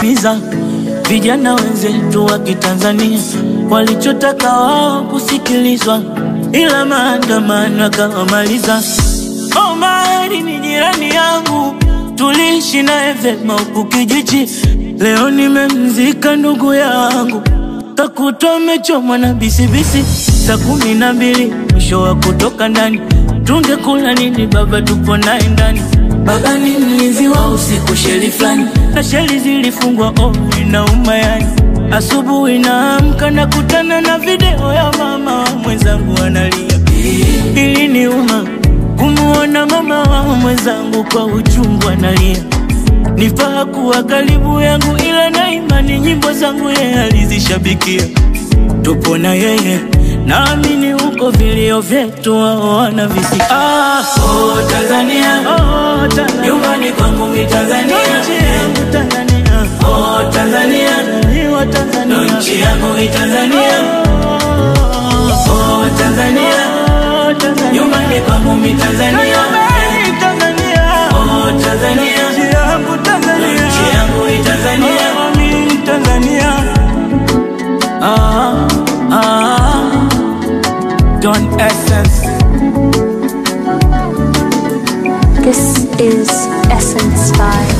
Biza vijana wenzetu wa Kitanzania walichotaka wao kusikilizwa, ila maandamano yakawamaliza. Omari ni jirani yangu, tuliishi naye vema huku kijiji. Leo nimemzika ndugu yangu, kakuta amechomwa na bisibisi. Saa 12 mwisho wa kutoka ndani, tungekula nini baba, tupo naye ndani. Baba ni mlinzi wa usiku sheli flani, na sheli zilifungwa inauma yani. Asubuhi naamka nakutana na video ya mama mwenzangu analia. Iliniuma kumuona mama wa mwenzangu kwa uchungu analia. Nifaa kuwa karibu yangu, ila na imani nyimbo zangu yeye alizishabikia. Tupo na yeye, naamini uko vilio vyetu wao wanavisikia. Oh Tanzania, oh Tanzania, nyumbani kwangu mi Tanzania, Tanzania. Oh Tanzania, niwa Tanzania, nchi yangu mi Tanzania. Oh Tanzania, oh Tanzania, nyumbani kwangu mi Tanzania, Tanzania. Oh Tanzania, nchi yangu Tanzania, nchi yangu mi Tanzania, mi Tanzania. Don Essence. This is Essence Vibe.